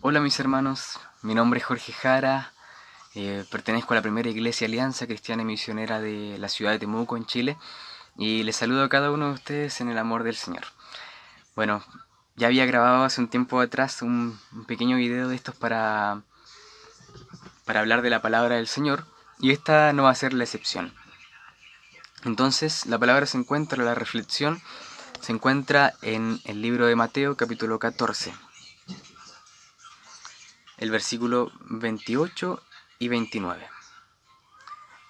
Hola mis hermanos, mi nombre es Jorge Jara, pertenezco a la primera iglesia Alianza Cristiana y Misionera de la ciudad de Temuco, en Chile, y les saludo a cada uno de ustedes en el amor del Señor. Bueno, ya había grabado hace un tiempo atrás un pequeño video de estos para hablar de la palabra del Señor, y esta no va a ser la excepción. Entonces, la palabra se encuentra, la reflexión se encuentra en el libro de Mateo, capítulo 14. El versículo 28 y 29.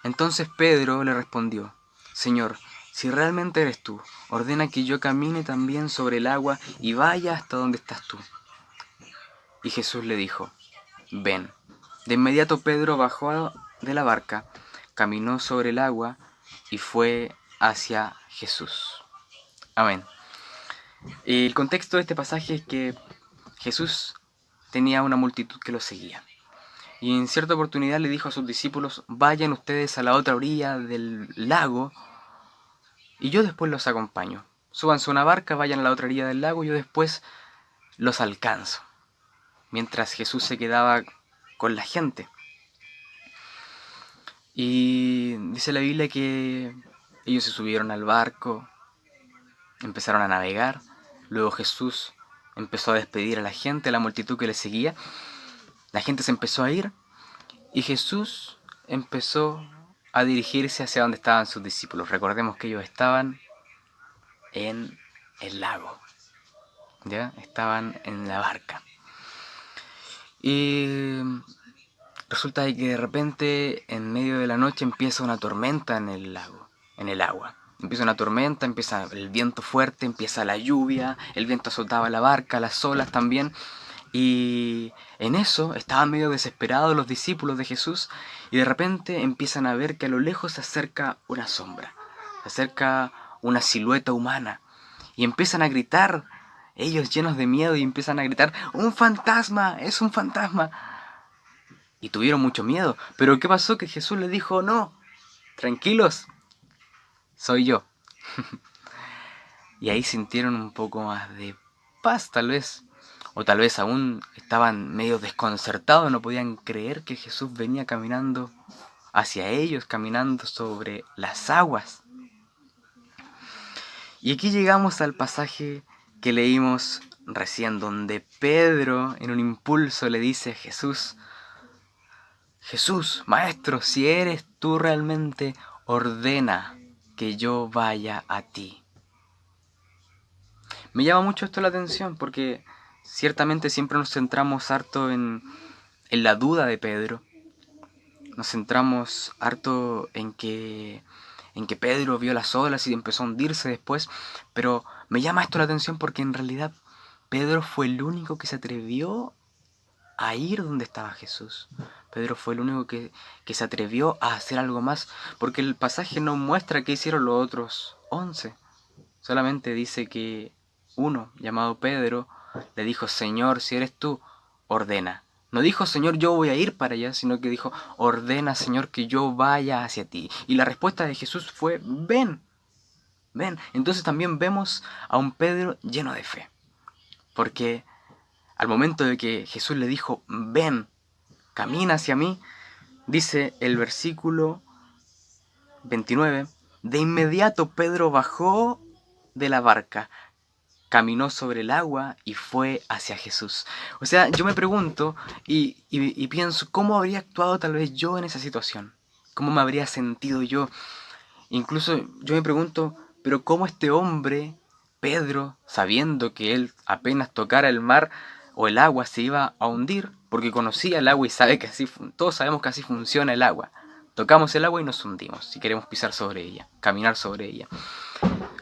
Entonces Pedro le respondió: Señor, si realmente eres tú, ordena que yo camine también sobre el agua y vaya hasta donde estás tú. Y Jesús le dijo: Ven. De inmediato Pedro bajó de la barca, caminó sobre el agua y fue hacia Jesús. Amén. El contexto de este pasaje es que Jesús tenía una multitud que lo seguía. Y en cierta oportunidad le dijo a sus discípulos: vayan ustedes a la otra orilla del lago y yo después los acompaño. Súbanse a una barca, vayan a la otra orilla del lago y yo después los alcanzo. Mientras Jesús se quedaba con la gente. Y dice la Biblia que ellos se subieron al barco, empezaron a navegar, luego Jesús empezó a despedir a la gente, a la multitud que le seguía. La gente se empezó a ir y Jesús empezó a dirigirse hacia donde estaban sus discípulos. Recordemos que ellos estaban en el lago, ¿ya? Estaban en la barca. Y resulta que de repente en medio de la noche empieza una tormenta en el lago, en el agua. Empieza una tormenta, empieza el viento fuerte, empieza la lluvia, el viento azotaba la barca, las olas también. Y en eso estaban medio desesperados los discípulos de Jesús y de repente empiezan a ver que a lo lejos se acerca una sombra, se acerca una silueta humana y empiezan a gritar, ellos llenos de miedo, y empiezan a gritar: ¡un fantasma! ¡Es un fantasma! Y tuvieron mucho miedo. Pero ¿qué pasó? Que Jesús les dijo: no, tranquilos, soy yo. Y ahí sintieron un poco más de paz, tal vez. O tal vez aún estaban medio desconcertados, no podían creer que Jesús venía caminando hacia ellos, caminando sobre las aguas. Y aquí llegamos al pasaje que leímos recién, donde Pedro, en un impulso, le dice a Jesús: Jesús, Maestro, si eres tú realmente, ordena que yo vaya a ti. Me llama mucho esto la atención porque ciertamente siempre nos centramos harto en la duda de Pedro. Nos centramos harto en que Pedro vio las olas y empezó a hundirse después. Pero me llama esto la atención porque en realidad Pedro fue el único que se atrevió a ir donde estaba Jesús. Pedro fue el único que se atrevió a hacer algo más, porque el pasaje no muestra qué hicieron los otros 11. Solamente dice que uno, llamado Pedro, le dijo: Señor, si eres tú, ordena. No dijo: Señor, yo voy a ir para allá, sino que dijo: ordena, Señor, que yo vaya hacia ti. Y la respuesta de Jesús fue: ven, ven. Entonces también vemos a un Pedro lleno de fe, porque al momento de que Jesús le dijo: ven, camina hacia mí, dice el versículo 29, de inmediato Pedro bajó de la barca, caminó sobre el agua y fue hacia Jesús. O sea, yo me pregunto y pienso, ¿cómo habría actuado tal vez yo en esa situación? ¿Cómo me habría sentido yo? Incluso yo me pregunto, pero ¿cómo este hombre, Pedro, sabiendo que él apenas tocara el mar o el agua se iba a hundir, porque conocía el agua y sabe que así, todos sabemos que así funciona el agua? Tocamos el agua y nos hundimos si queremos pisar sobre ella, caminar sobre ella.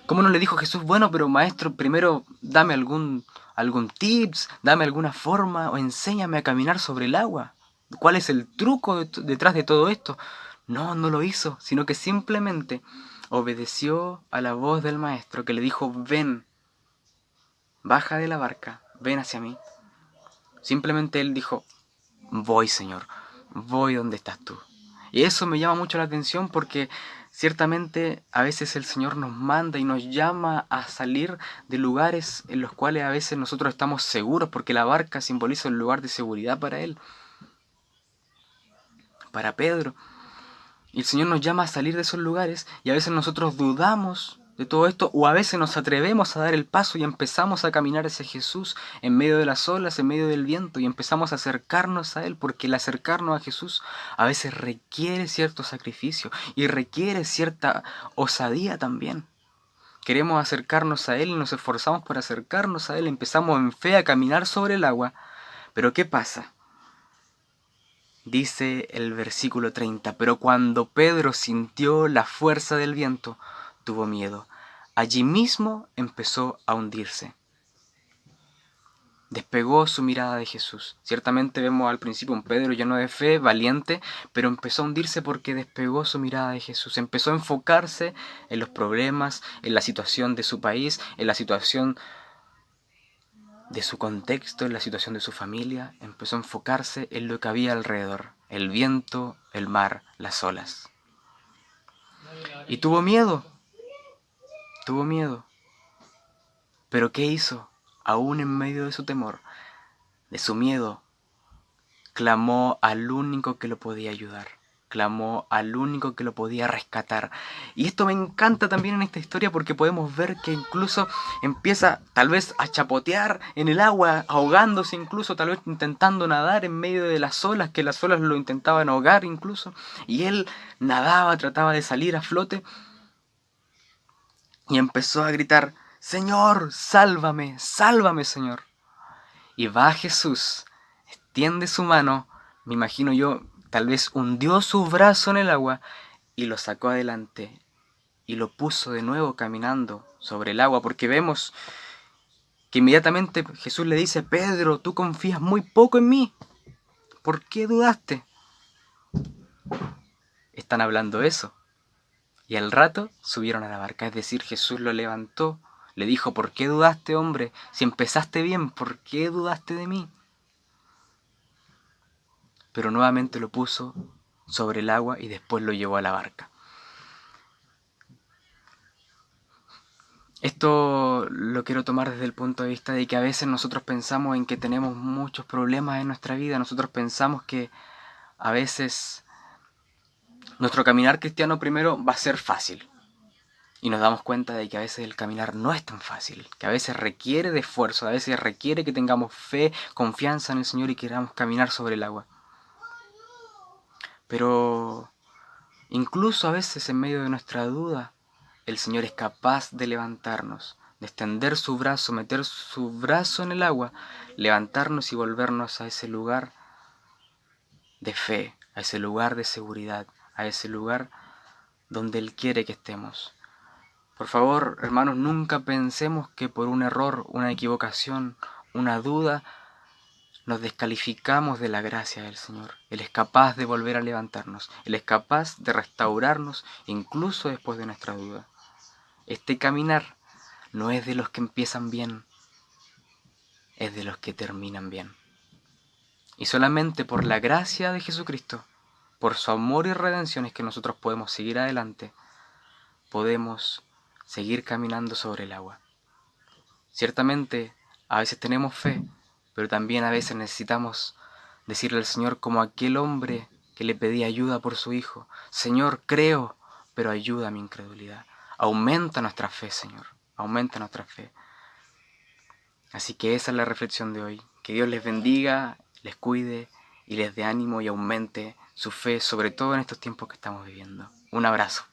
¿Cómo no le dijo Jesús: bueno, pero maestro, primero dame algún tips, dame alguna forma o enséñame a caminar sobre el agua? ¿Cuál es el truco detrás de todo esto? No, no lo hizo, sino que simplemente obedeció a la voz del maestro, que le dijo: ven, baja de la barca, ven hacia mí. Simplemente él dijo: voy, Señor, voy donde estás tú. Y eso me llama mucho la atención porque Ciertamente a veces el Señor nos manda y nos llama a salir de lugares en los cuales a veces nosotros estamos seguros, porque la barca simboliza un lugar de seguridad para Él, para Pedro. Y el Señor nos llama a salir de esos lugares y a veces nosotros dudamos de todo esto o a veces nos atrevemos a dar el paso y empezamos a caminar hacia Jesús en medio de las olas, en medio del viento y empezamos a acercarnos a Él, porque el acercarnos a Jesús a veces requiere cierto sacrificio y requiere cierta osadía también. Queremos acercarnos a Él y nos esforzamos por acercarnos a Él, empezamos en fe a caminar sobre el agua, pero ¿qué pasa? Dice el versículo 30, pero cuando Pedro sintió la fuerza del viento, tuvo miedo. Allí mismo empezó a hundirse. Despegó su mirada de Jesús. Ciertamente vemos al principio un Pedro lleno de fe, valiente, pero empezó a hundirse porque despegó su mirada de Jesús. Empezó a enfocarse en los problemas, en la situación de su país, en la situación de su contexto, en la situación de su familia. Empezó a enfocarse en lo que había alrededor, el viento, el mar, las olas. Y tuvo miedo. Pero ¿qué hizo? Aún en medio de su temor, de su miedo, clamó al único que lo podía ayudar. Clamó al único que lo podía rescatar. Y esto me encanta también en esta historia porque podemos ver que incluso empieza tal vez a chapotear en el agua, ahogándose incluso, tal vez intentando nadar en medio de las olas, que las olas lo intentaban ahogar incluso. Y él nadaba, trataba de salir a flote y empezó a gritar: Señor, sálvame, sálvame, Señor. Y va Jesús, extiende su mano, me imagino yo, tal vez hundió su brazo en el agua y lo sacó adelante y lo puso de nuevo caminando sobre el agua, porque vemos que inmediatamente Jesús le dice: Pedro, tú confías muy poco en mí, ¿por qué dudaste? Están hablando eso. Y al rato subieron a la barca, es decir, Jesús lo levantó, le dijo: ¿por qué dudaste, hombre? Si empezaste bien, ¿por qué dudaste de mí? Pero nuevamente lo puso sobre el agua y después lo llevó a la barca. Esto lo quiero tomar desde el punto de vista de que a veces nosotros pensamos en que tenemos muchos problemas en nuestra vida, nosotros pensamos que a veces nuestro caminar cristiano primero va a ser fácil. Y nos damos cuenta de que a veces el caminar no es tan fácil, que a veces requiere de esfuerzo, a veces requiere que tengamos fe, confianza en el Señor y queramos caminar sobre el agua. Pero incluso a veces en medio de nuestra duda, el Señor es capaz de levantarnos, de extender su brazo, meter su brazo en el agua, levantarnos y volvernos a ese lugar de fe, a ese lugar de seguridad, a ese lugar donde Él quiere que estemos. Por favor, hermanos, nunca pensemos que por un error, una equivocación, una duda, nos descalificamos de la gracia del Señor. Él es capaz de volver a levantarnos. Él es capaz de restaurarnos incluso después de nuestra duda. Este caminar no es de los que empiezan bien, es de los que terminan bien. Y solamente por la gracia de Jesucristo, por su amor y redención es que nosotros podemos seguir adelante, podemos seguir caminando sobre el agua. Ciertamente, a veces tenemos fe, pero también a veces necesitamos decirle al Señor como aquel hombre que le pedía ayuda por su hijo: Señor, creo, pero ayuda a mi incredulidad. Aumenta nuestra fe, Señor, aumenta nuestra fe. Así que esa es la reflexión de hoy. Que Dios les bendiga, les cuide y les dé ánimo y aumente su fe, sobre todo en estos tiempos que estamos viviendo. Un abrazo.